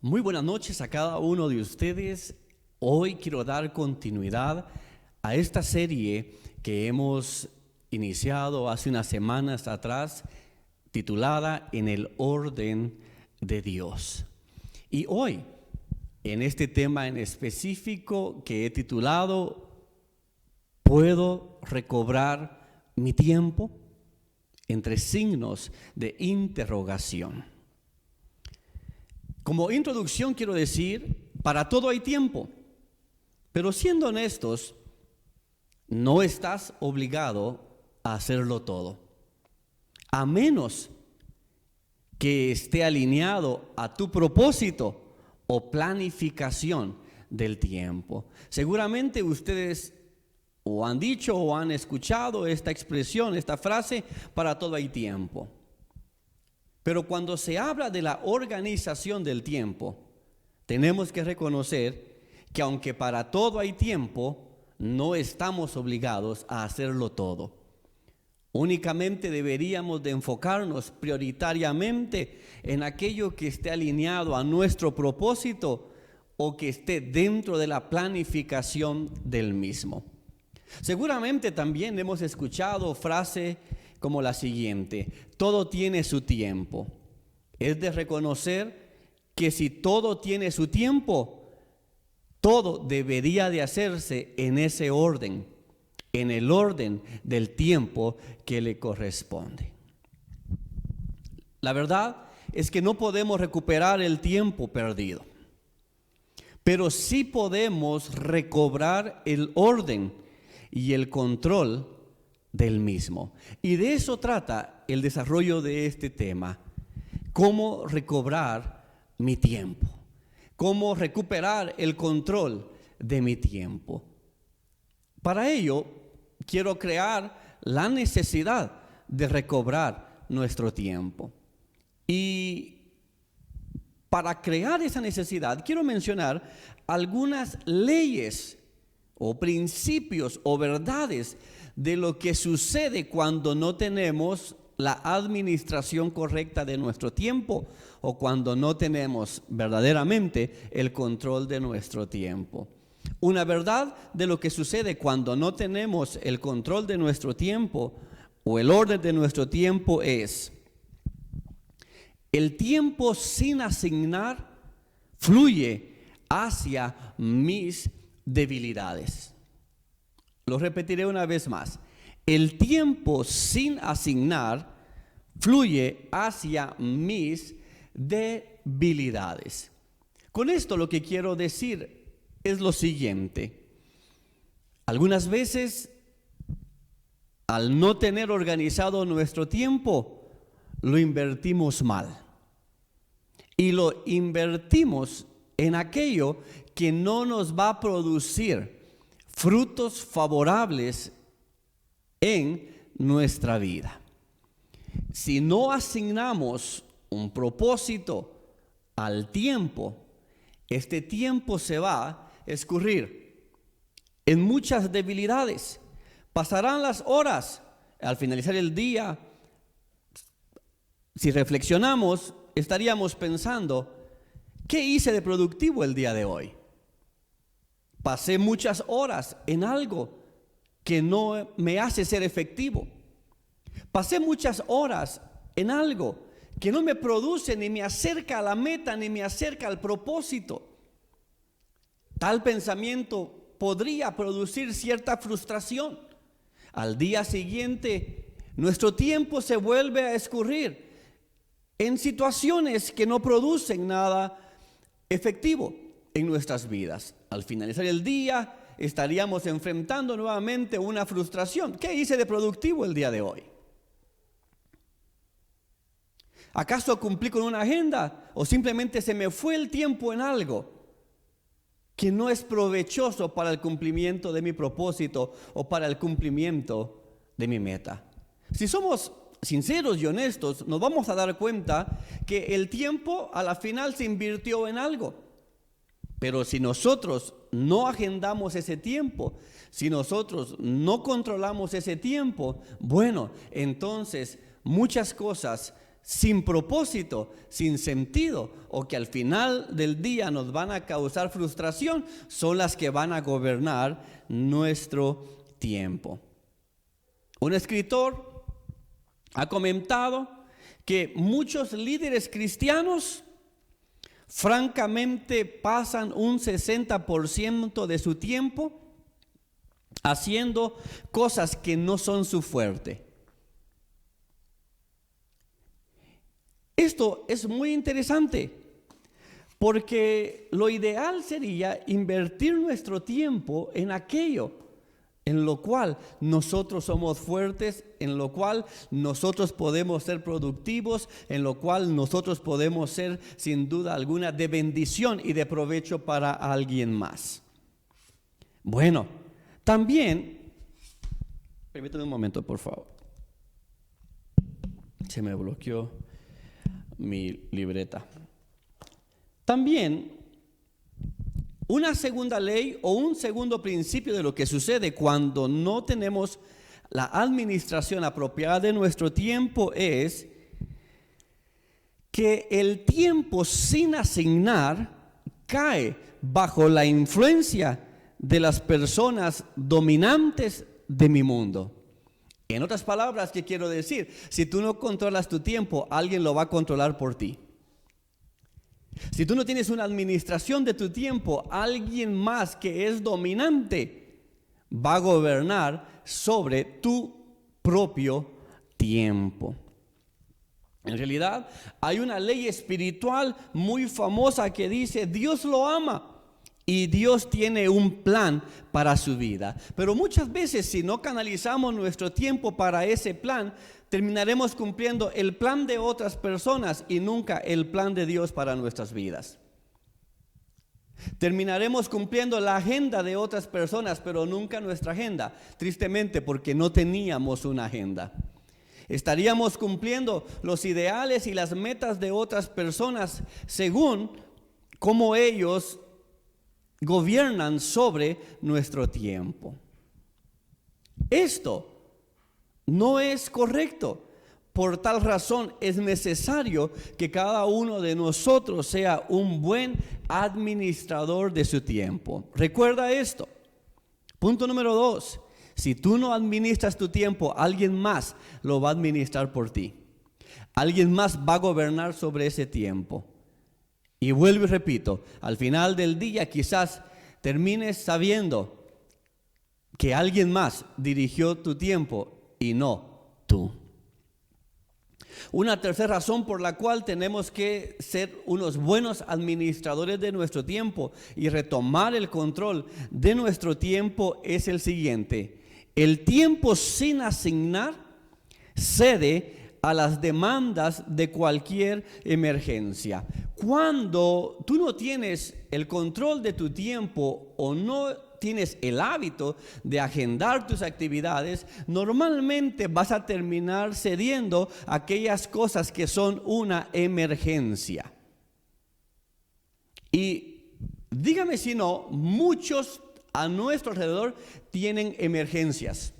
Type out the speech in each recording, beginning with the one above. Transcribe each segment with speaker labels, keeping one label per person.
Speaker 1: Muy buenas noches a cada uno de ustedes. Hoy quiero dar continuidad a esta serie que hemos iniciado hace unas semanas atrás, titulada En el orden de Dios. Y hoy, en este tema en específico que he titulado ¿Puedo recobrar mi tiempo? Entre signos de interrogación. Como introducción quiero decir, para todo hay tiempo, pero siendo honestos, no estás obligado a hacerlo todo, a menos que esté alineado a tu propósito o planificación del tiempo. Seguramente ustedes o han dicho o han escuchado esta expresión, esta frase, para todo hay tiempo. Pero cuando se habla de la organización del tiempo, tenemos que reconocer que aunque para todo hay tiempo, no estamos obligados a hacerlo todo. Únicamente deberíamos de enfocarnos prioritariamente en aquello que esté alineado a nuestro propósito o que esté dentro de la planificación del mismo. Seguramente también hemos escuchado frases como la siguiente: todo tiene su tiempo. Es de reconocer que si todo tiene su tiempo, todo debería de hacerse en ese orden, en el orden del tiempo que le corresponde. La verdad es que no podemos recuperar el tiempo perdido, pero sí podemos recobrar el orden y el control del mismo. Y de eso trata el desarrollo de este tema: cómo recobrar mi tiempo, cómo recuperar el control de mi tiempo. Para ello, quiero crear la necesidad de recobrar nuestro tiempo. Y para crear esa necesidad, quiero mencionar algunas leyes o principios o verdades de lo que sucede cuando no tenemos la administración correcta de nuestro tiempo o cuando no tenemos verdaderamente el control de nuestro tiempo. Una verdad de lo que sucede cuando no tenemos el control de nuestro tiempo o el orden de nuestro tiempo es: el tiempo sin asignar fluye hacia mis debilidades. Lo repetiré una vez más. El tiempo sin asignar fluye hacia mis debilidades. Con esto lo que quiero decir es lo siguiente: algunas veces, al no tener organizado nuestro tiempo, lo invertimos mal. Y lo invertimos en aquello que no nos va a producir frutos favorables en nuestra vida. Si no asignamos un propósito al tiempo, este tiempo se va a escurrir en muchas debilidades. Pasarán las horas, al finalizar el día, si reflexionamos, estaríamos pensando: ¿qué hice de productivo el día de hoy? Pasé muchas horas en algo que no me hace ser efectivo. Pasé muchas horas en algo que no me produce ni me acerca a la meta ni me acerca al propósito. Tal pensamiento podría producir cierta frustración. Al día siguiente, nuestro tiempo se vuelve a escurrir en situaciones que no producen nada efectivo en nuestras vidas. Al finalizar el día, estaríamos enfrentando nuevamente una frustración. ¿Qué hice de productivo el día de hoy? ¿Acaso cumplí con una agenda o simplemente se me fue el tiempo en algo que no es provechoso para el cumplimiento de mi propósito o para el cumplimiento de mi meta? Si somos sinceros y honestos, nos vamos a dar cuenta que el tiempo a la final se invirtió en algo. Pero si nosotros no agendamos ese tiempo, si nosotros no controlamos ese tiempo, bueno, entonces muchas cosas sin propósito, sin sentido, o que al final del día nos van a causar frustración, son las que van a gobernar nuestro tiempo. Un escritor ha comentado que muchos líderes cristianos francamente pasan un 60% de su tiempo haciendo cosas que no son su fuerte. Esto es muy interesante porque lo ideal sería invertir nuestro tiempo en aquello en lo cual nosotros somos fuertes, en lo cual nosotros podemos ser productivos, en lo cual nosotros podemos ser sin duda alguna de bendición y de provecho para alguien más. Bueno, también, permítame un momento por favor, se me bloqueó mi libreta. También una segunda ley o un segundo principio de lo que sucede cuando no tenemos la administración apropiada de nuestro tiempo es que el tiempo sin asignar cae bajo la influencia de las personas dominantes de mi mundo. En otras palabras, ¿qué quiero decir? Si tú no controlas tu tiempo, alguien lo va a controlar por ti. Si tú no tienes una administración de tu tiempo, alguien más que es dominante va a gobernar sobre tu propio tiempo. En realidad, hay una ley espiritual muy famosa que dice: Dios lo ama y Dios tiene un plan para su vida. Pero muchas veces, si no canalizamos nuestro tiempo para ese plan, terminaremos cumpliendo el plan de otras personas y nunca el plan de Dios para nuestras vidas. Terminaremos cumpliendo la agenda de otras personas, pero nunca nuestra agenda, tristemente porque no teníamos una agenda. Estaríamos cumpliendo los ideales y las metas de otras personas según cómo ellos gobiernan sobre nuestro tiempo. Esto no es correcto. Por tal razón es necesario que cada uno de nosotros sea un buen administrador de su tiempo. Recuerda esto. Punto número 2. Si tú no administras tu tiempo, alguien más lo va a administrar por ti. Alguien más va a gobernar sobre ese tiempo. Y vuelvo y repito, al final del día quizás termines sabiendo que alguien más dirigió tu tiempo y no tú. Una tercera razón por la cual tenemos que ser unos buenos administradores de nuestro tiempo y retomar el control de nuestro tiempo es el siguiente: el tiempo sin asignar cede a las demandas de cualquier emergencia. Cuando tú no tienes el control de tu tiempo o no tienes el hábito de agendar tus actividades, normalmente vas a terminar cediendo a aquellas cosas que son una emergencia. Y dígame si no, muchos a nuestro alrededor tienen emergencias.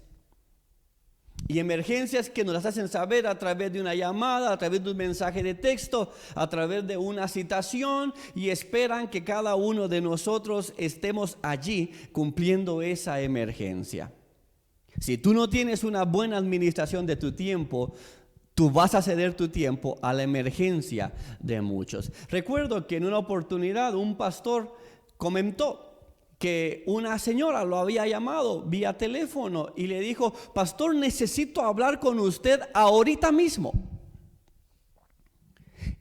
Speaker 1: Y emergencias que nos las hacen saber a través de una llamada, a través de un mensaje de texto, a través de una citación, y esperan que cada uno de nosotros estemos allí cumpliendo esa emergencia. Si tú no tienes una buena administración de tu tiempo, tú vas a ceder tu tiempo a la emergencia de muchos. Recuerdo que en una oportunidad un pastor comentó que una señora lo había llamado vía teléfono y le dijo: pastor, necesito hablar con usted ahorita mismo.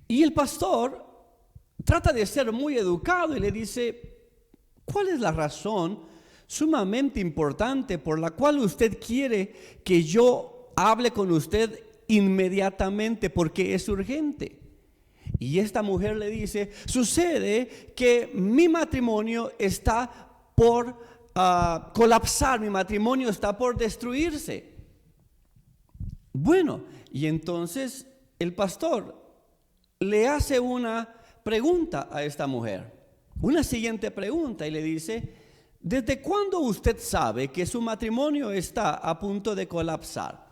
Speaker 1: Y el pastor trata de ser muy educado y le dice: ¿cuál es la razón sumamente importante por la cual usted quiere que yo hable con usted inmediatamente, porque es urgente? Y esta mujer le dice: sucede que mi matrimonio está por colapsar, mi matrimonio está por destruirse. Bueno, y entonces el pastor le hace una pregunta a esta mujer, una siguiente pregunta, y le dice: ¿desde cuándo usted sabe que su matrimonio está a punto de colapsar?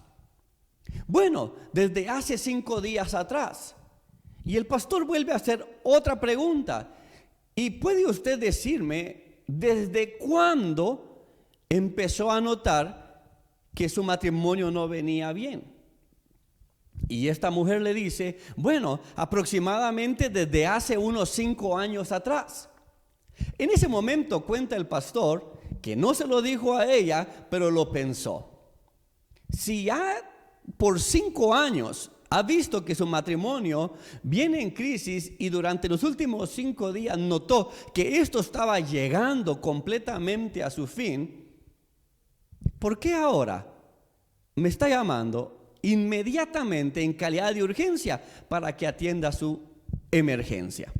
Speaker 1: Bueno, desde hace 5 días atrás. Y el pastor vuelve a hacer otra pregunta. ¿Y puede usted decirme desde cuándo empezó a notar que su matrimonio no venía bien? Y esta mujer le dice, bueno, aproximadamente desde hace unos 5 años atrás. En ese momento cuenta el pastor que no se lo dijo a ella, pero lo pensó. Si ya por 5 años ha visto que su matrimonio viene en crisis y durante los últimos 5 días notó que esto estaba llegando completamente a su fin, ¿por qué ahora me está llamando inmediatamente en calidad de urgencia para que atienda su emergencia?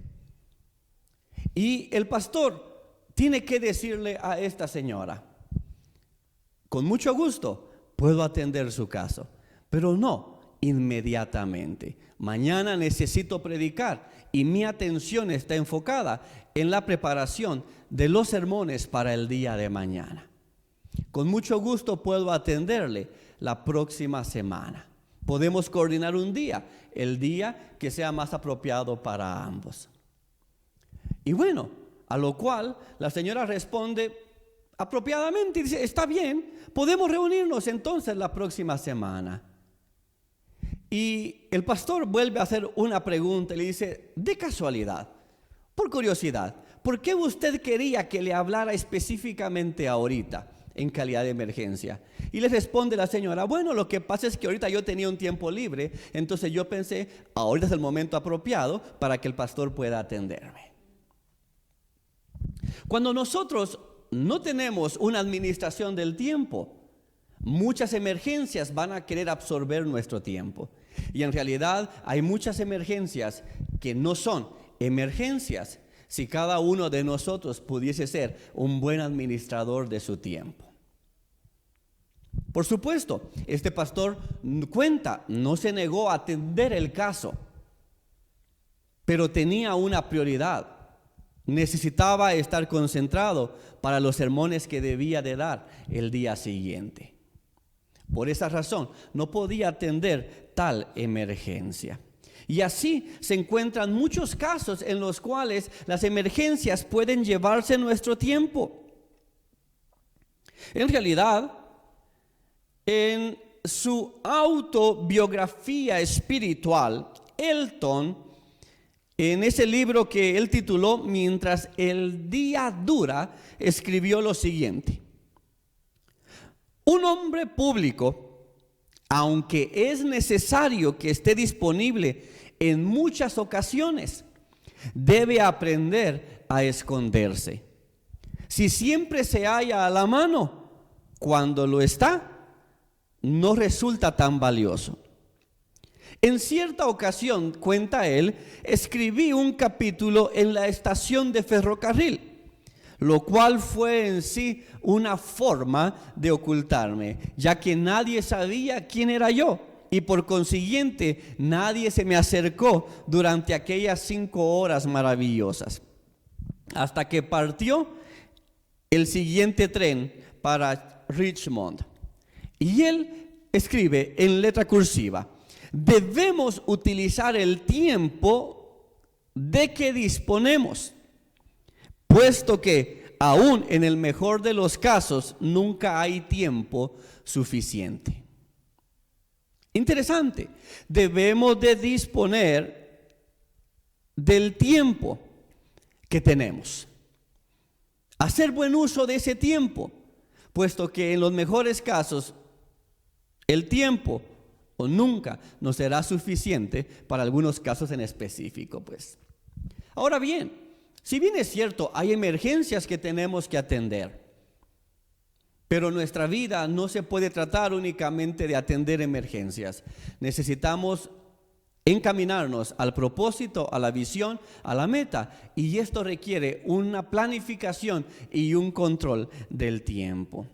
Speaker 1: Y el pastor tiene que decirle a esta señora, con mucho gusto puedo atender su caso, pero no inmediatamente. Mañana necesito predicar y mi atención está enfocada en la preparación de los sermones para el día de mañana. Con mucho gusto puedo atenderle la próxima semana. Podemos coordinar un día, el día que sea más apropiado para ambos. Y bueno, a lo cual la señora responde apropiadamente y dice, está bien, podemos reunirnos entonces la próxima semana. Y el pastor vuelve a hacer una pregunta y le dice, de casualidad, por curiosidad, ¿por qué usted quería que le hablara específicamente ahorita en calidad de emergencia? Y le responde la señora, bueno, lo que pasa es que ahorita yo tenía un tiempo libre, entonces yo pensé, ahorita es el momento apropiado para que el pastor pueda atenderme. Cuando nosotros no tenemos una administración del tiempo, muchas emergencias van a querer absorber nuestro tiempo. Y en realidad hay muchas emergencias que no son emergencias si cada uno de nosotros pudiese ser un buen administrador de su tiempo. Por supuesto, este pastor cuenta, no se negó a atender el caso, pero tenía una prioridad. Necesitaba estar concentrado para los sermones que debía de dar el día siguiente. Por esa razón, no podía atender tal emergencia. Y así se encuentran muchos casos en los cuales las emergencias pueden llevarse nuestro tiempo. En realidad, en su autobiografía espiritual, Elton, en ese libro que él tituló Mientras el día dura, escribió lo siguiente: un hombre público, aunque es necesario que esté disponible en muchas ocasiones, debe aprender a esconderse. Si siempre se halla a la mano, cuando lo está, no resulta tan valioso. En cierta ocasión, cuenta él, escribí un capítulo en la estación de ferrocarril, lo cual fue en sí una forma de ocultarme, ya que nadie sabía quién era yo y por consiguiente nadie se me acercó durante aquellas 5 horas maravillosas, hasta que partió el siguiente tren para Richmond. Y él escribe en letra cursiva: debemos utilizar el tiempo de que disponemos, puesto que aún en el mejor de los casos nunca hay tiempo suficiente. Interesante, debemos de disponer del tiempo que tenemos, hacer buen uso de ese tiempo, puesto que en los mejores casos el tiempo o nunca nos será suficiente para algunos casos en específico, pues. Ahora bien, si bien es cierto, hay emergencias que tenemos que atender, pero nuestra vida no se puede tratar únicamente de atender emergencias. Necesitamos encaminarnos al propósito, a la visión, a la meta, y esto requiere una planificación y un control del tiempo.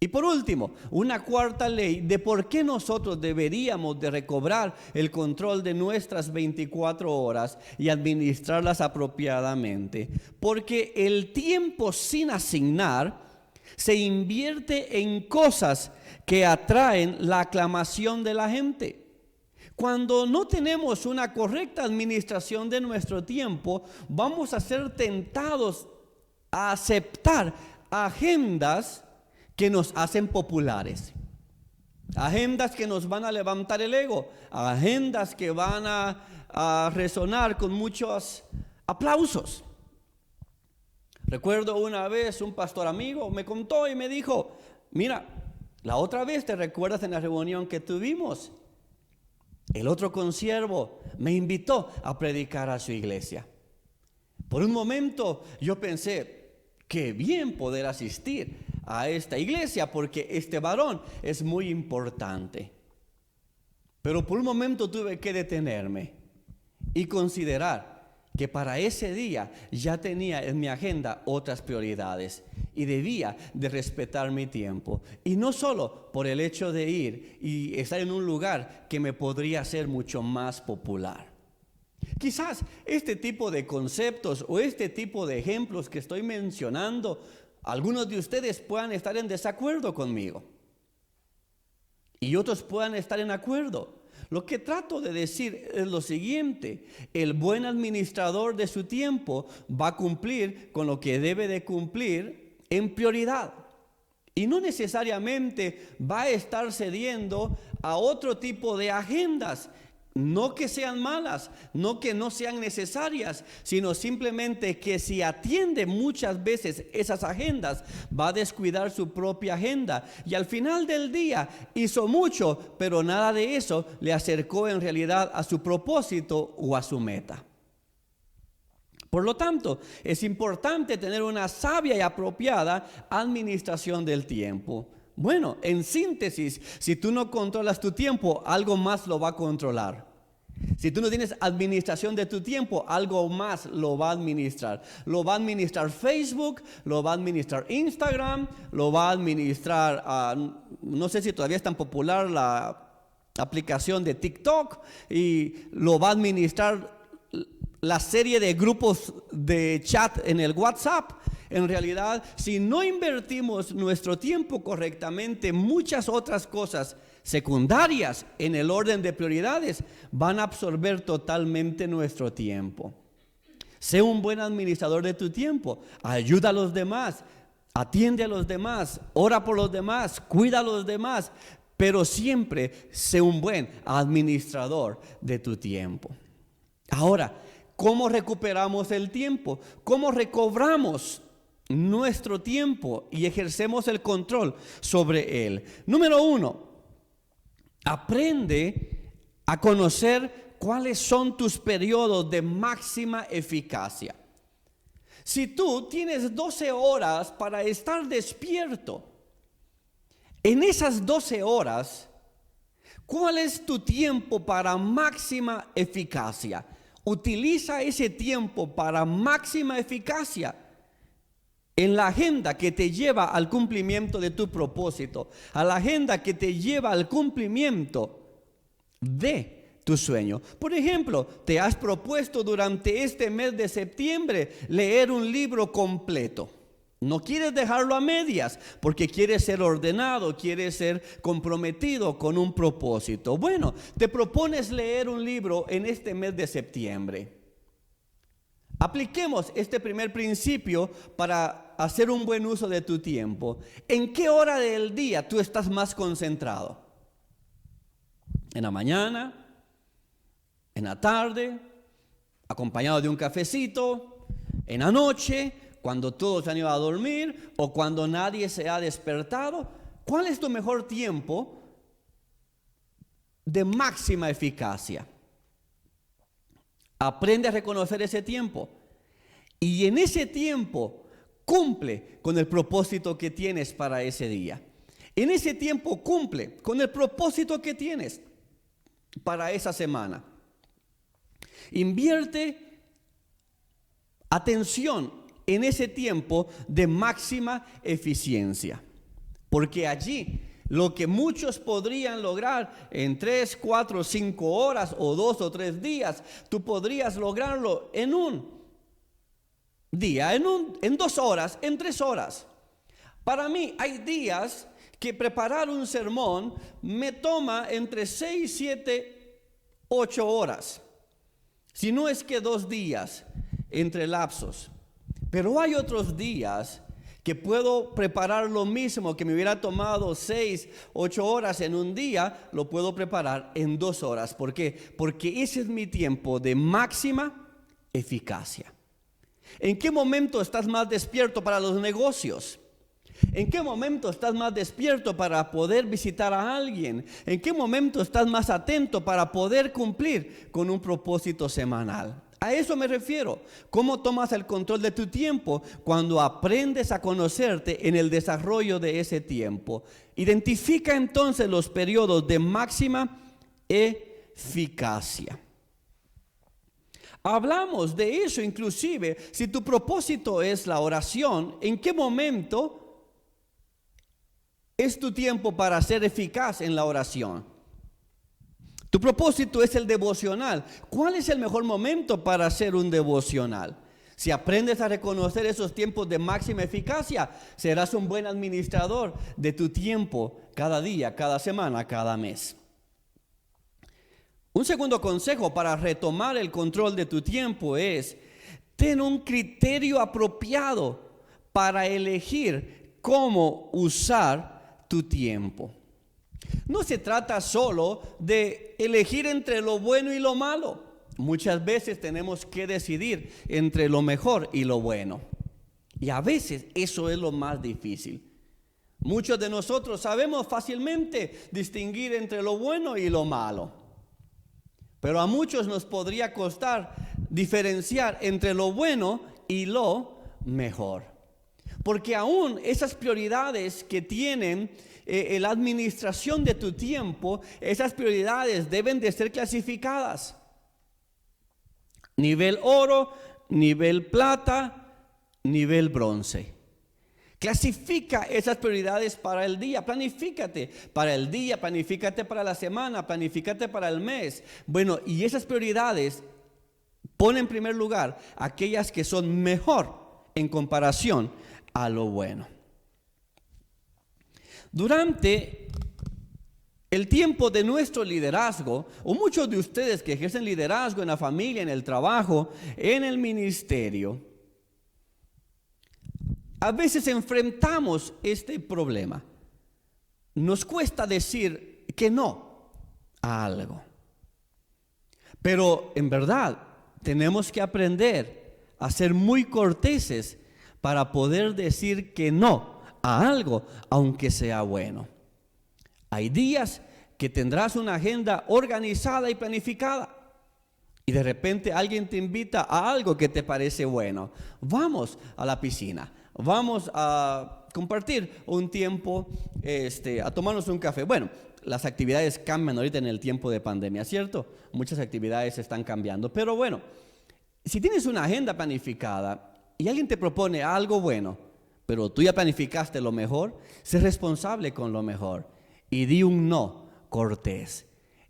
Speaker 1: Y por último, una cuarta ley de por qué nosotros deberíamos de recobrar el control de nuestras 24 horas y administrarlas apropiadamente. Porque el tiempo sin asignar Se invierte en cosas que atraen la aclamación de la gente. Cuando no tenemos una correcta administración de nuestro tiempo, vamos a ser tentados a aceptar agendas que nos hacen populares. Agendas que nos van a levantar el ego, agendas que van a resonar con muchos aplausos. Recuerdo una vez un pastor amigo me contó y me dijo, mira, la otra vez te recuerdas en la reunión que tuvimos, el otro consiervo me invitó a predicar a su iglesia. Por un momento yo pensé, qué bien poder asistir a esta iglesia porque este varón es muy importante. Pero por un momento tuve que detenerme y considerar que para ese día ya tenía en mi agenda otras prioridades y debía de respetar mi tiempo. Y no solo por el hecho de ir y estar en un lugar que me podría hacer mucho más popular. Quizás este tipo de conceptos o este tipo de ejemplos que estoy mencionando, algunos de ustedes puedan estar en desacuerdo conmigo y otros puedan estar en acuerdo. Lo que trato de decir es lo siguiente: el buen administrador de su tiempo va a cumplir con lo que debe de cumplir en prioridad. Y no necesariamente va a estar cediendo a otro tipo de agendas. No que sean malas, no que no sean necesarias, sino simplemente que si atiende muchas veces esas agendas, va a descuidar su propia agenda. Y al final del día hizo mucho, pero nada de eso le acercó en realidad a su propósito o a su meta. Por lo tanto, es importante tener una sabia y apropiada administración del tiempo. Bueno, en síntesis, si tú no controlas tu tiempo, algo más lo va a controlar. Si tú no tienes administración de tu tiempo, algo más lo va a administrar. Lo va a administrar Facebook, lo va a administrar Instagram, lo va a administrar, no sé si todavía es tan popular la aplicación de TikTok, y lo va a administrar la serie de grupos de chat en el WhatsApp. En realidad, si no invertimos nuestro tiempo correctamente, muchas otras cosas secundarias en el orden de prioridades van a absorber totalmente nuestro tiempo. Sé un buen administrador de tu tiempo. Ayuda a los demás, atiende a los demás, ora por los demás, cuida a los demás, pero siempre sé un buen administrador de tu tiempo. Ahora, ¿cómo recuperamos el tiempo? ¿Cómo recobramos nuestro tiempo y ejercemos el control sobre él? Número 1, aprende a conocer cuáles son tus periodos de máxima eficacia. Si tú tienes 12 horas para estar despierto, en esas 12 horas, ¿cuál es tu tiempo para máxima eficacia? Utiliza ese tiempo para máxima eficacia en la agenda que te lleva al cumplimiento de tu propósito, a la agenda que te lleva al cumplimiento de tu sueño. Por ejemplo, te has propuesto durante este mes de septiembre leer un libro completo. No quieres dejarlo a medias porque quieres ser ordenado, quieres ser comprometido con un propósito. Bueno, te propones leer un libro en este mes de septiembre. Apliquemos este primer principio para hacer un buen uso de tu tiempo. ¿En qué hora del día tú estás más concentrado? ¿En la mañana? ¿En la tarde? ¿Acompañado de un cafecito? ¿En la noche? ¿Cuando todos se han ido a dormir? ¿O cuando nadie se ha despertado? ¿Cuál es tu mejor tiempo de máxima eficacia? Aprende a reconocer ese tiempo. Y en ese tiempo cumple con el propósito que tienes para ese día. En ese tiempo cumple con el propósito que tienes para esa semana. Invierte atención en ese tiempo de máxima eficiencia, porque allí lo que muchos podrían lograr en 3, 4, 5 horas o 2 o 3 días, tú podrías lograrlo en un día, en 2 horas, en 3 horas. Para mí hay días que preparar un sermón me toma entre 6, 7, 8 horas. Si no es que 2 días entre lapsos. Pero hay otros días que puedo preparar lo mismo que me hubiera tomado 6, 8 horas en un día, lo puedo preparar en 2 horas. ¿Por qué? Porque ese es mi tiempo de máxima eficacia. ¿En qué momento estás más despierto para los negocios? ¿En qué momento estás más despierto para poder visitar a alguien? ¿En qué momento estás más atento para poder cumplir con un propósito semanal? A eso me refiero. ¿Cómo tomas el control de tu tiempo cuando aprendes a conocerte en el desarrollo de ese tiempo? Identifica entonces los periodos de máxima eficacia. Hablamos de eso inclusive, si tu propósito es la oración, ¿en qué momento es tu tiempo para ser eficaz en la oración? Tu propósito es el devocional. ¿Cuál es el mejor momento para hacer un devocional? Si aprendes a reconocer esos tiempos de máxima eficacia, serás un buen administrador de tu tiempo cada día, cada semana, cada mes. Un segundo consejo para retomar el control de tu tiempo es: ten un criterio apropiado para elegir cómo usar tu tiempo. No se trata solo de elegir entre lo bueno y lo malo. Muchas veces tenemos que decidir entre lo mejor y lo bueno. Y a veces eso es lo más difícil. Muchos de nosotros sabemos fácilmente distinguir entre lo bueno y lo malo. Pero a muchos nos podría costar diferenciar entre lo bueno y lo mejor. Porque aún esas prioridades que tienen la administración de tu tiempo, esas prioridades deben de ser clasificadas. Nivel oro, nivel plata, nivel bronce. Clasifica esas prioridades para el día. Planifícate para el día, planifícate para la semana, planifícate para el mes. Bueno, y esas prioridades pon en primer lugar aquellas que son mejor en comparación a lo bueno. Durante el tiempo de nuestro liderazgo, o muchos de ustedes que ejercen liderazgo en la familia, en el trabajo, en el ministerio, a veces enfrentamos este problema. Nos cuesta decir que no a algo. Pero en verdad tenemos que aprender a ser muy corteses para poder decir que no a algo, aunque sea bueno. Hay días que tendrás una agenda organizada y planificada. Y de repente alguien te invita a algo que te parece bueno. Vamos a la piscina. Vamos a compartir un tiempo, a tomarnos un café. Bueno, las actividades cambian ahorita en el tiempo de pandemia, ¿cierto? Muchas actividades están cambiando. Pero bueno, si tienes una agenda planificada y alguien te propone algo bueno, pero tú ya planificaste lo mejor, sé responsable con lo mejor y di un no cortés.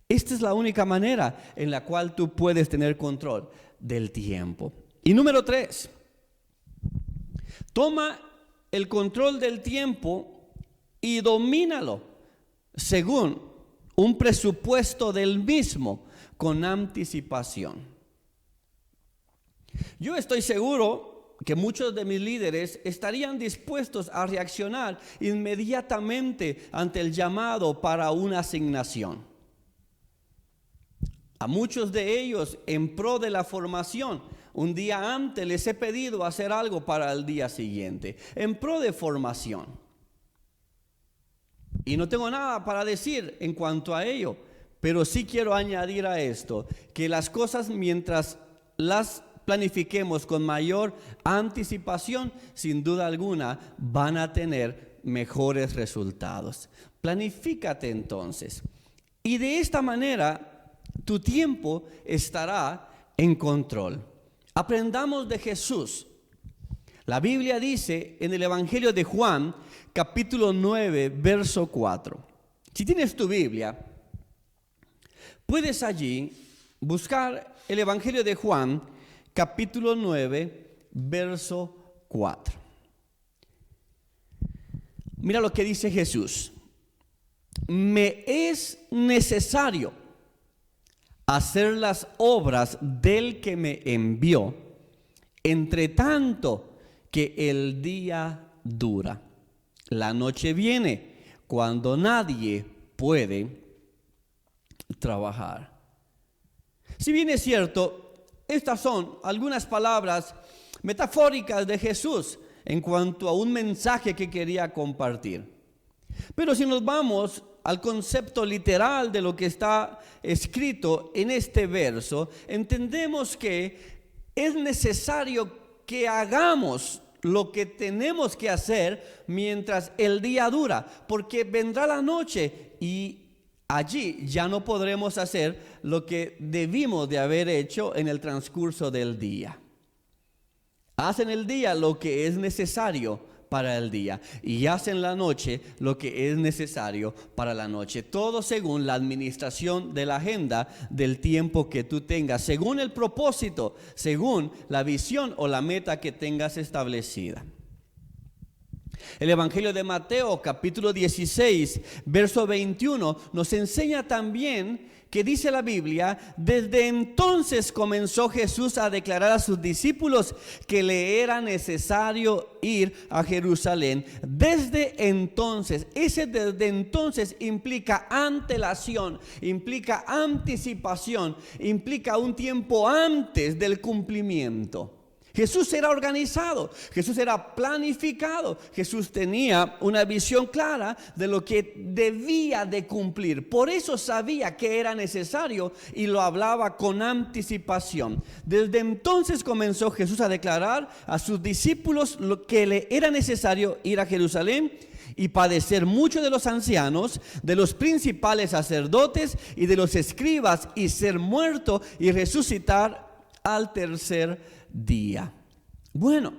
Speaker 1: Esta es la única manera en la cual tú puedes tener control del tiempo. Y número 3, toma el control del tiempo y domínalo según un presupuesto del mismo con anticipación. Yo estoy seguro que muchos de mis líderes estarían dispuestos a reaccionar inmediatamente ante el llamado para una asignación. A muchos de ellos, en pro de la formación, un día antes les he pedido hacer algo para el día siguiente, en pro de formación. Y no tengo nada para decir en cuanto a ello, pero sí quiero añadir a esto, que las cosas mientras las planifiquemos con mayor anticipación, sin duda alguna, van a tener mejores resultados. Planifícate entonces. Y de esta manera, tu tiempo estará en control. Aprendamos de Jesús. La Biblia dice en el Evangelio de Juan, capítulo 9, verso 4. Si tienes tu Biblia, puedes allí buscar el Evangelio de Juan, capítulo 9, verso 4. Mira lo que dice Jesús. Me es necesario hacer las obras del que me envió, entre tanto que el día dura. La noche viene cuando nadie puede trabajar. Si bien es cierto, estas son algunas palabras metafóricas de Jesús en cuanto a un mensaje que quería compartir. Pero si nos vamos al concepto literal de lo que está escrito en este verso, entendemos que es necesario que hagamos lo que tenemos que hacer mientras el día dura, porque vendrá la noche y allí ya no podremos hacer lo que debimos de haber hecho en el transcurso del día. Haz en el día lo que es necesario para el día y haz en la noche lo que es necesario para la noche. Todo según la administración de la agenda del tiempo que tú tengas, según el propósito, según la visión o la meta que tengas establecida. El Evangelio de Mateo, capítulo 16, verso 21, nos enseña también que dice la Biblia: desde entonces comenzó Jesús a declarar a sus discípulos que le era necesario ir a Jerusalén. Desde entonces, ese desde entonces implica antelación, implica anticipación, implica un tiempo antes del cumplimiento. Jesús era organizado, Jesús era planificado, Jesús tenía una visión clara de lo que debía de cumplir. Por eso sabía que era necesario y lo hablaba con anticipación. Desde entonces comenzó Jesús a declarar a sus discípulos lo que le era necesario ir a Jerusalén y padecer mucho de los ancianos, de los principales sacerdotes y de los escribas, y ser muerto y resucitar al tercer día. Bueno,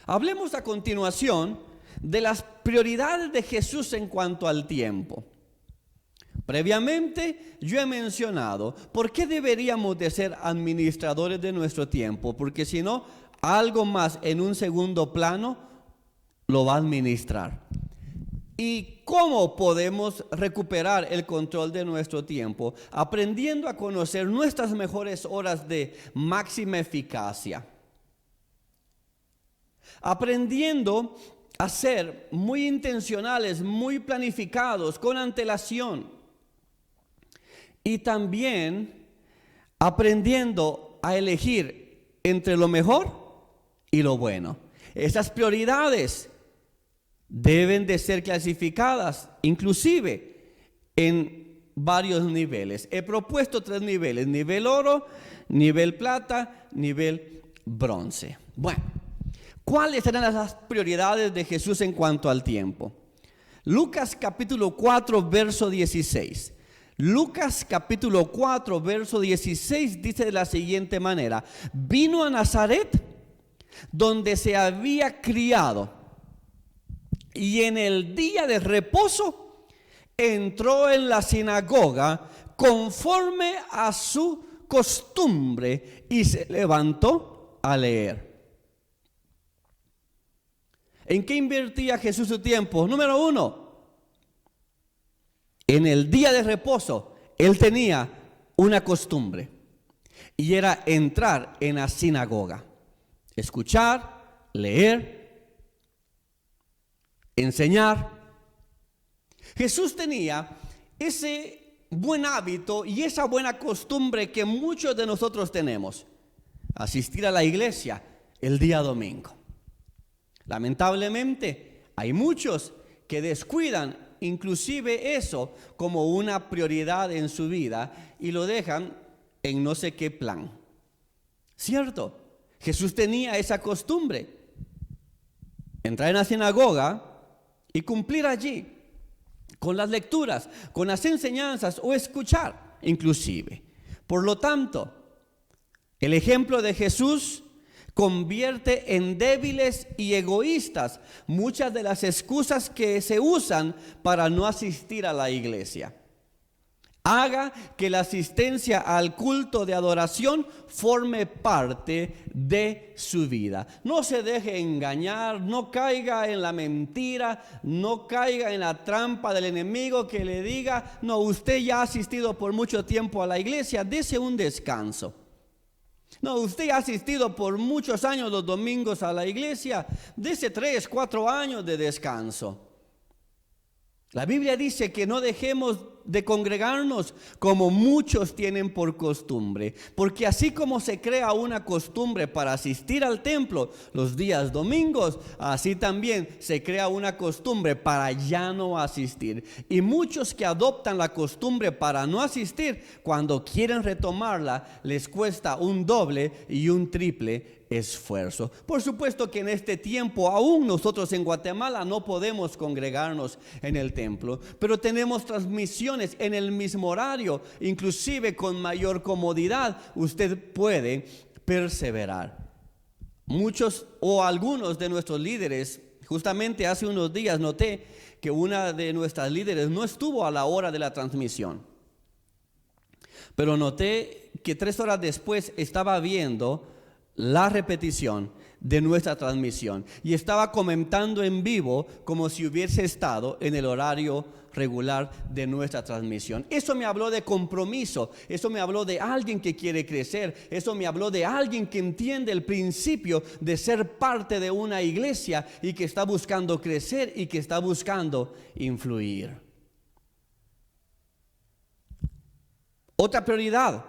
Speaker 1: hablemos a continuación de las prioridades de Jesús en cuanto al tiempo. Previamente yo he mencionado por qué deberíamos de ser administradores de nuestro tiempo, porque si no, algo más en un segundo plano lo va a administrar. ¿Y cómo podemos recuperar el control de nuestro tiempo? Aprendiendo a conocer nuestras mejores horas de máxima eficacia. Aprendiendo a ser muy intencionales, muy planificados, con antelación. Y también aprendiendo a elegir entre lo mejor y lo bueno. Esas prioridades deben de ser clasificadas, inclusive en varios niveles. He propuesto 3 niveles: nivel oro, nivel plata, nivel bronce. Bueno, ¿cuáles eran las prioridades de Jesús en cuanto al tiempo? Lucas capítulo 4, verso 16. Lucas capítulo 4, verso 16 dice de la siguiente manera: vino a Nazaret, donde se había criado, y en el día de reposo entró en la sinagoga conforme a su costumbre y se levantó a leer. ¿En qué invertía Jesús su tiempo? Número 1, en el día de reposo él tenía una costumbre, y era entrar en la sinagoga, escuchar, leer, enseñar. Jesús tenía ese buen hábito y esa buena costumbre que muchos de nosotros tenemos: asistir a la iglesia el día domingo. Lamentablemente hay muchos que descuidan inclusive eso como una prioridad en su vida y lo dejan en no sé qué plan. ¿Cierto? Jesús tenía esa costumbre: entrar en la sinagoga y cumplir allí con las lecturas, con las enseñanzas, o escuchar inclusive. Por lo tanto, el ejemplo de Jesús convierte en débiles y egoístas muchas de las excusas que se usan para no asistir a la iglesia. Haga que la asistencia al culto de adoración forme parte de su vida. No se deje engañar, no caiga en la mentira, no caiga en la trampa del enemigo que le diga, no, usted ya ha asistido por mucho tiempo a la iglesia, dese un descanso. No, usted ha asistido por muchos años los domingos a la iglesia, dese 3, 4 años de descanso. La Biblia dice que no dejemos de congregarnos como muchos tienen por costumbre, porque así como se crea una costumbre para asistir al templo los días domingos, así también se crea una costumbre para ya no asistir. Y muchos que adoptan la costumbre para no asistir, cuando quieren retomarla, les cuesta un doble y un triple esfuerzo. Por supuesto que en este tiempo aún nosotros en Guatemala no podemos congregarnos en el templo, pero tenemos transmisiones en el mismo horario, inclusive con mayor comodidad. Usted puede perseverar. Muchos o algunos de nuestros líderes, justamente hace unos días noté que una de nuestras líderes no estuvo a la hora de la transmisión, pero noté que 3 horas después estaba viendo la repetición de nuestra transmisión y estaba comentando en vivo como si hubiese estado en el horario regular de nuestra transmisión. Eso me habló de compromiso, eso me habló de alguien que quiere crecer, eso me habló de alguien que entiende el principio de ser parte de una iglesia y que está buscando crecer y que está buscando influir. Otra prioridad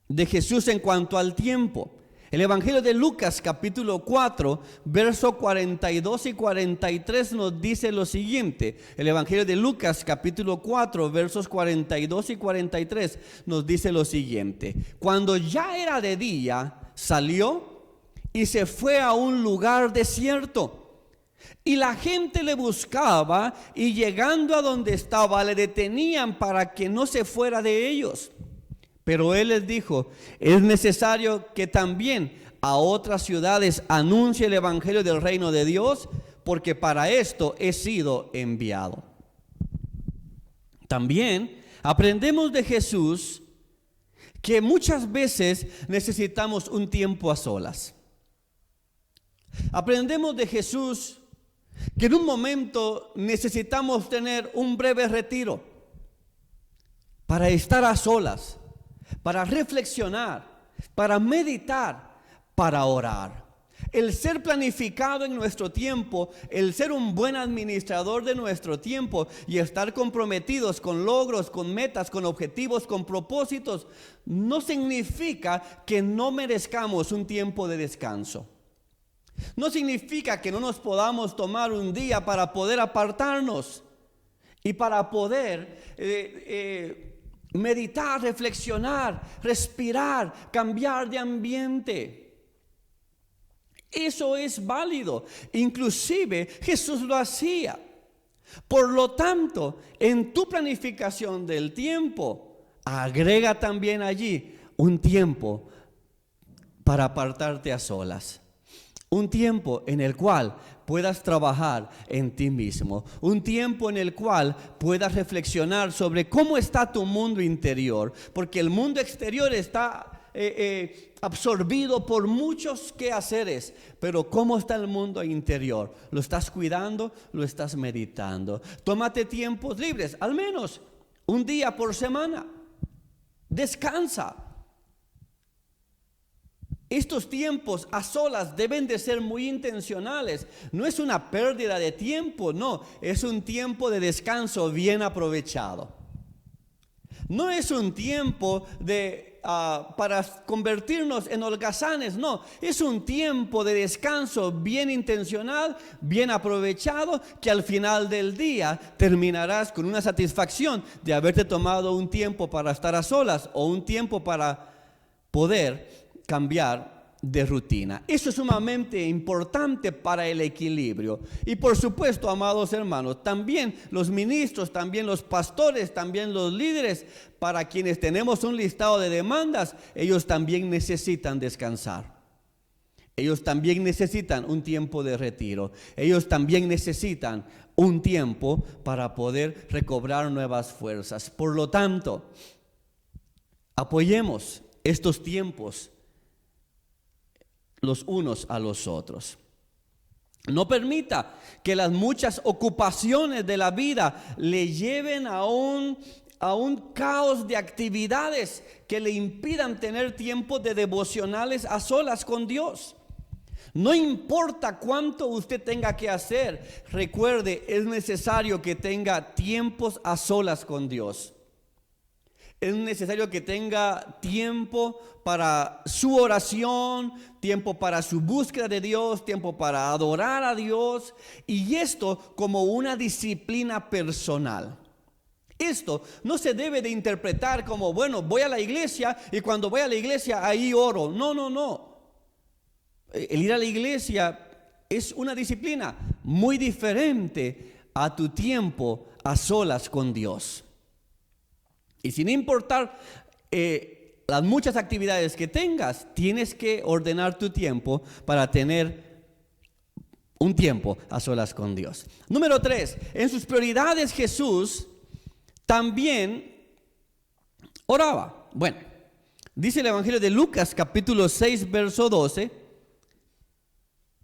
Speaker 1: de Jesús en cuanto al tiempo. El Evangelio de Lucas capítulo 4, versos 42 y 43 nos dice lo siguiente. El Evangelio de Lucas capítulo 4, versos 42 y 43 nos dice lo siguiente. Cuando ya era de día, salió y se fue a un lugar desierto. Y la gente le buscaba y llegando a donde estaba le detenían para que no se fuera de ellos. Pero él les dijo, es necesario que también a otras ciudades anuncie el evangelio del reino de Dios, porque para esto he sido enviado. También aprendemos de Jesús que muchas veces necesitamos un tiempo a solas. Aprendemos de Jesús que en un momento necesitamos tener un breve retiro para estar a solas, para reflexionar, para meditar, para orar. El ser planificado en nuestro tiempo, el ser un buen administrador de nuestro tiempo y estar comprometidos con logros, con metas, con objetivos, con propósitos, no significa que no merezcamos un tiempo de descanso. No significa que no nos podamos tomar un día para poder apartarnos y para poder meditar, reflexionar, respirar, cambiar de ambiente. Eso es válido. Inclusive Jesús lo hacía. Por lo tanto, en tu planificación del tiempo, agrega también allí un tiempo para apartarte a solas. Un tiempo en el cual puedas trabajar en ti mismo. Un tiempo en el cual puedas reflexionar sobre cómo está tu mundo interior. Porque el mundo exterior está absorbido por muchos quehaceres. Pero ¿cómo está el mundo interior? ¿Lo estás cuidando? ¿Lo estás meditando? Tómate tiempos libres, al menos un día por semana. Descansa. Estos tiempos a solas deben de ser muy intencionales. No es una pérdida de tiempo, no. Es un tiempo de descanso bien aprovechado. No es un tiempo para convertirnos en holgazanes, no. Es un tiempo de descanso bien intencional, bien aprovechado, que al final del día terminarás con una satisfacción de haberte tomado un tiempo para estar a solas o un tiempo para poder cambiar de rutina. Eso es sumamente importante para el equilibrio. Y por supuesto, amados hermanos, también los ministros, también los pastores, también los líderes, para quienes tenemos un listado de demandas, ellos también necesitan descansar. Ellos también necesitan un tiempo de retiro. Ellos también necesitan un tiempo para poder recobrar nuevas fuerzas. Por lo tanto, apoyemos estos tiempos los unos a los otros. No permita que las muchas ocupaciones de la vida le lleven a un caos de actividades que le impidan tener tiempos de devocionales a solas con Dios. No importa cuánto usted tenga que hacer, recuerde, es necesario que tenga tiempos a solas con Dios. Es necesario que tenga tiempo para su oración, tiempo para su búsqueda de Dios, tiempo para adorar a Dios, y esto como una disciplina personal. Esto no se debe de interpretar como, bueno, voy a la iglesia y cuando voy a la iglesia ahí oro. No. El ir a la iglesia es una disciplina muy diferente a tu tiempo a solas con Dios. Y sin importar las muchas actividades que tengas, tienes que ordenar tu tiempo para tener un tiempo a solas con Dios. Número 3, en sus prioridades Jesús también oraba. Bueno, dice el Evangelio de Lucas capítulo 6 verso 12.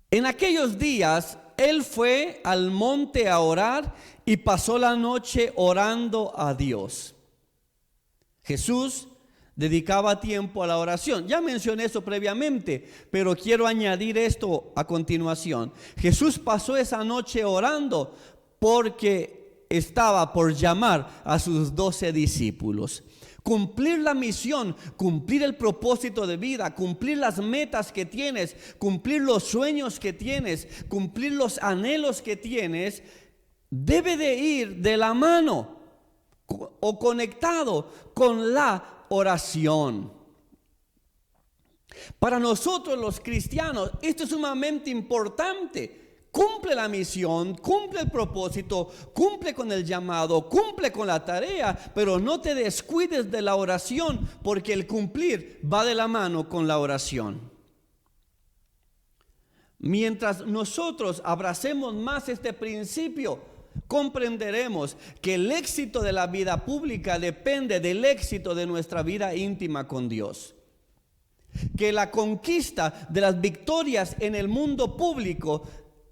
Speaker 1: En aquellos días él fue al monte a orar y pasó la noche orando a Dios. Jesús dedicaba tiempo a la oración. Ya mencioné eso previamente, pero quiero añadir esto a continuación. Jesús pasó esa noche orando porque estaba por llamar a sus 12 discípulos. Cumplir la misión, cumplir el propósito de vida, cumplir las metas que tienes, cumplir los sueños que tienes, cumplir los anhelos que tienes, debe de ir de la mano o conectado con la oración. Para nosotros los cristianos esto es sumamente importante. Cumple la misión, cumple el propósito, cumple con el llamado, cumple con la tarea, pero no te descuides de la oración, porque el cumplir va de la mano con la oración. Mientras nosotros abracemos más este principio, comprenderemos que el éxito de la vida pública depende del éxito de nuestra vida íntima con Dios. Que la conquista de las victorias en el mundo público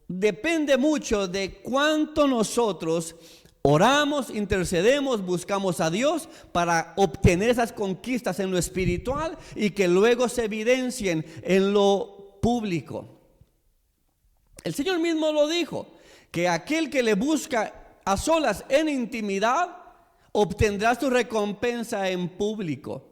Speaker 1: depende mucho de cuánto nosotros oramos, intercedemos, buscamos a Dios para obtener esas conquistas en lo espiritual y que luego se evidencien en lo público. El Señor mismo lo dijo, que aquel que le busca a solas en intimidad obtendrá su recompensa en público.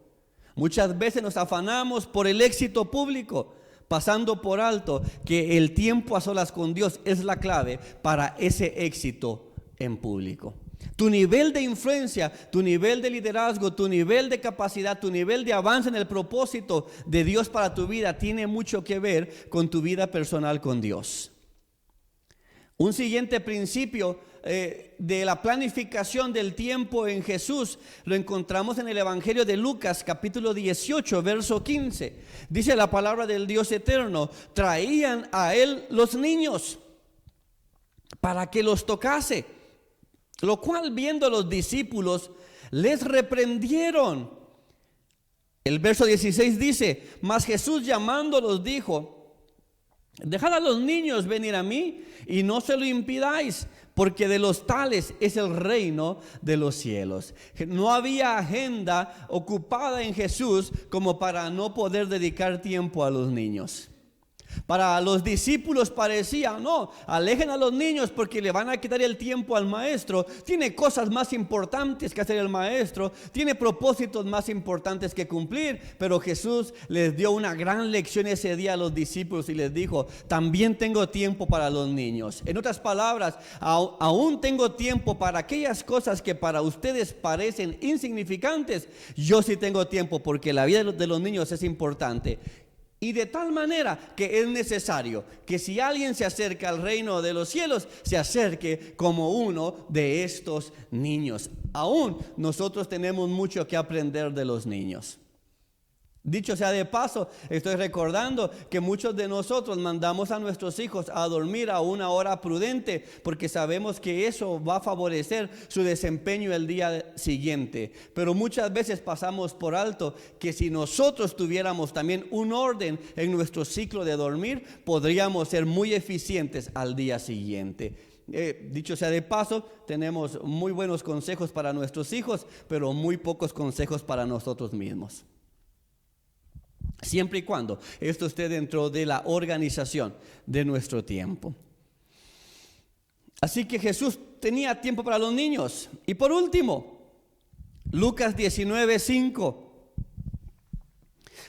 Speaker 1: Muchas veces nos afanamos por el éxito público, pasando por alto que el tiempo a solas con Dios es la clave para ese éxito en público. Tu nivel de influencia, tu nivel de liderazgo, tu nivel de capacidad, tu nivel de avance en el propósito de Dios para tu vida tiene mucho que ver con tu vida personal con Dios. Un siguiente principio de la planificación del tiempo en Jesús lo encontramos en el Evangelio de Lucas capítulo 18 verso 15. Dice la palabra del Dios eterno: traían a él los niños para que los tocase, lo cual viendo los discípulos les reprendieron. El verso 16 dice: mas Jesús llamándolos dijo: dejad a los niños venir a mí y no se lo impidáis, porque de los tales es el reino de los cielos. No había agenda ocupada en Jesús como para no poder dedicar tiempo a los niños. Para los discípulos parecía, no, alejen a los niños porque le van a quitar el tiempo al maestro. Tiene cosas más importantes que hacer el maestro, tiene propósitos más importantes que cumplir. Pero Jesús les dio una gran lección ese día a los discípulos y les dijo: también tengo tiempo para los niños. En otras palabras, aún tengo tiempo para aquellas cosas que para ustedes parecen insignificantes. Yo sí tengo tiempo porque la vida de los niños es importante. Y de tal manera que es necesario que si alguien se acerca al reino de los cielos, se acerque como uno de estos niños. Aún nosotros tenemos mucho que aprender de los niños. Dicho sea de paso, estoy recordando que muchos de nosotros mandamos a nuestros hijos a dormir a una hora prudente porque sabemos que eso va a favorecer su desempeño el día siguiente. Pero muchas veces pasamos por alto que si nosotros tuviéramos también un orden en nuestro ciclo de dormir, podríamos ser muy eficientes al día siguiente. Dicho sea de paso, tenemos muy buenos consejos para nuestros hijos, pero muy pocos consejos para nosotros mismos. Siempre y cuando esto esté dentro de la organización de nuestro tiempo. Así que Jesús tenía tiempo para los niños. Y por último, Lucas 19:5.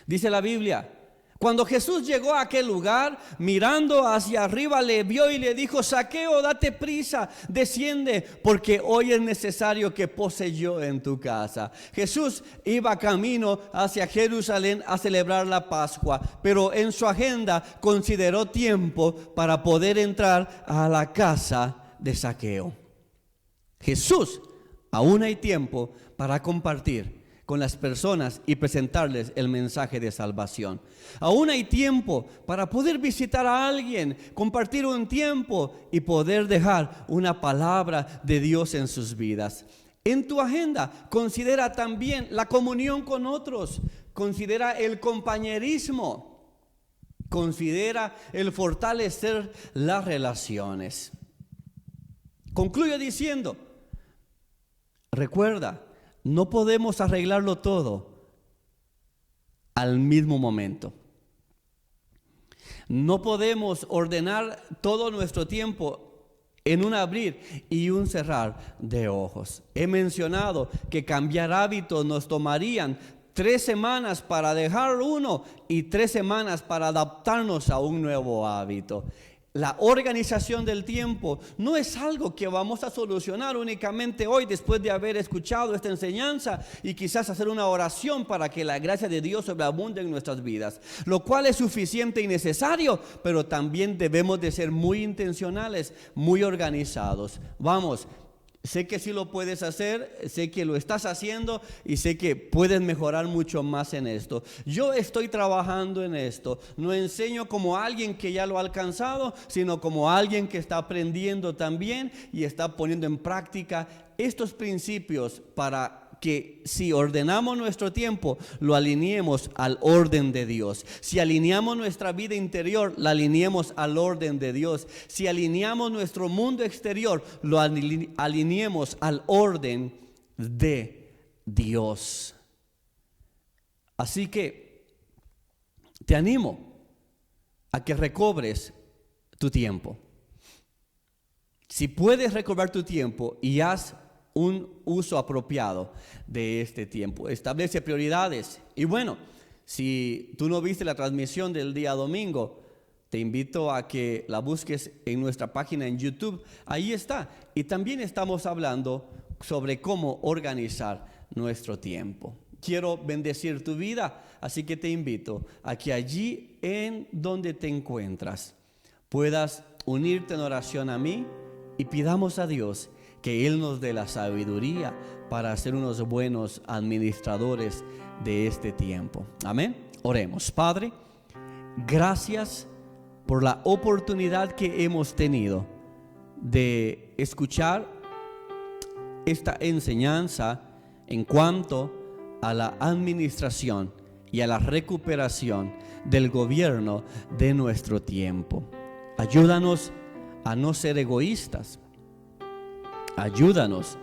Speaker 1: Dice la Biblia: cuando Jesús llegó a aquel lugar, mirando hacia arriba, le vio y le dijo: Zaqueo, date prisa, desciende, porque hoy es necesario que pose yo en tu casa. Jesús iba camino hacia Jerusalén a celebrar la Pascua, pero en su agenda consideró tiempo para poder entrar a la casa de Zaqueo. Jesús, aún hay tiempo para compartir con las personas y presentarles el mensaje de salvación. Aún hay tiempo para poder visitar a alguien, compartir un tiempo y poder dejar una palabra de Dios en sus vidas. En tu agenda considera también la comunión con otros, considera el compañerismo, considera el fortalecer las relaciones. Concluyo diciendo, recuerda, no podemos arreglarlo todo al mismo momento. No podemos ordenar todo nuestro tiempo en un abrir y un cerrar de ojos. He mencionado que cambiar hábitos nos tomarían 3 semanas para dejar uno y 3 semanas para adaptarnos a un nuevo hábito. La organización del tiempo no es algo que vamos a solucionar únicamente hoy después de haber escuchado esta enseñanza y quizás hacer una oración para que la gracia de Dios sobreabunde en nuestras vidas, lo cual es suficiente y necesario, pero también debemos de ser muy intencionales, muy organizados. Vamos, sé que sí lo puedes hacer, sé que lo estás haciendo y sé que puedes mejorar mucho más en esto. Yo estoy trabajando en esto. No enseño como alguien que ya lo ha alcanzado, sino como alguien que está aprendiendo también y está poniendo en práctica estos principios para que si ordenamos nuestro tiempo, lo alineemos al orden de Dios. Si alineamos nuestra vida interior, la alineemos al orden de Dios. Si alineamos nuestro mundo exterior, lo alineemos al orden de Dios. Así que te animo a que recobres tu tiempo. Si puedes recobrar tu tiempo y haz un uso apropiado de este tiempo. Establece prioridades. Y bueno, si tú no viste la transmisión del día domingo, te invito a que la busques en nuestra página en YouTube. Ahí está. Y también estamos hablando sobre cómo organizar nuestro tiempo. Quiero bendecir tu vida, así que te invito a que allí en donde te encuentras puedas unirte en oración a mí y pidamos a Dios que Él nos dé la sabiduría para ser unos buenos administradores de este tiempo. Amén. Oremos. Padre, gracias por la oportunidad que hemos tenido de escuchar esta enseñanza en cuanto a la administración y a la recuperación del gobierno de nuestro tiempo. Ayúdanos a no ser egoístas. Ayúdanos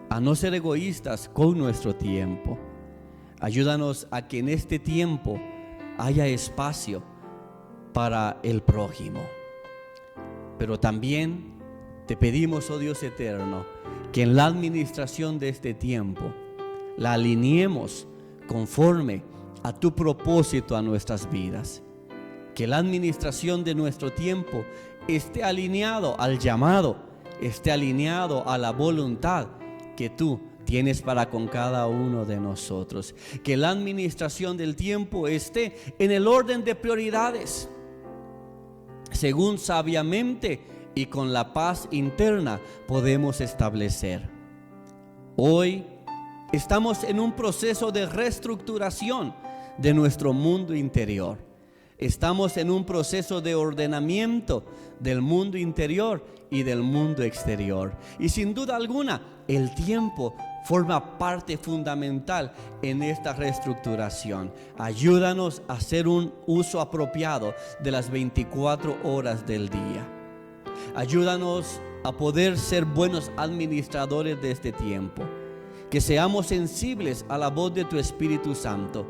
Speaker 1: a no ser egoístas con nuestro tiempo. Ayúdanos a que en este tiempo haya espacio para el prójimo. Pero también te pedimos, oh Dios eterno, que en la administración de este tiempo la alineemos conforme a tu propósito a nuestras vidas. Que la administración de nuestro tiempo esté alineado al llamado, esté alineado a la voluntad que tú tienes para con cada uno de nosotros. Que la administración del tiempo esté en el orden de prioridades, según sabiamente y con la paz interna podemos establecer. Hoy estamos en un proceso de reestructuración de nuestro mundo interior. Estamos en un proceso de ordenamiento del mundo interior y del mundo exterior. Y sin duda alguna, el tiempo forma parte fundamental en esta reestructuración. Ayúdanos a hacer un uso apropiado de las 24 horas del día. Ayúdanos a poder ser buenos administradores de este tiempo. Que seamos sensibles a la voz de tu Espíritu Santo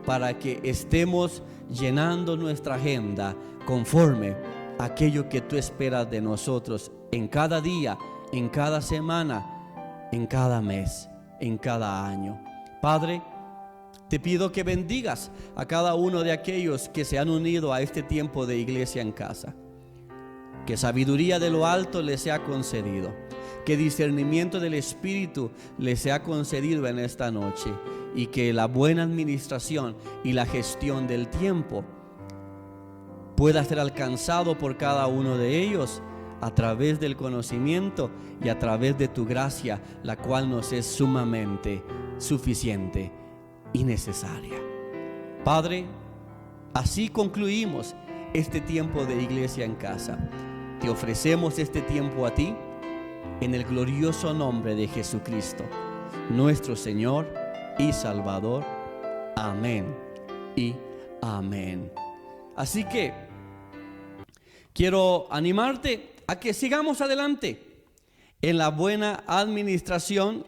Speaker 1: para que estemos llenando nuestra agenda conforme a aquello que tú esperas de nosotros en cada día, en cada semana, en cada mes, en cada año. Padre, te pido que bendigas a cada uno de aquellos que se han unido a este tiempo de iglesia en casa. Que sabiduría de lo alto les sea concedido. Que discernimiento del Espíritu les sea concedido en esta noche. Y que la buena administración y la gestión del tiempo pueda ser alcanzado por cada uno de ellos a través del conocimiento y a través de tu gracia, la cual nos es sumamente suficiente y necesaria. Padre, así concluimos este tiempo de iglesia en casa. Te ofrecemos este tiempo a ti en el glorioso nombre de Jesucristo, nuestro Señor y Salvador. Amén y amén. Así que quiero animarte a que sigamos adelante en la buena administración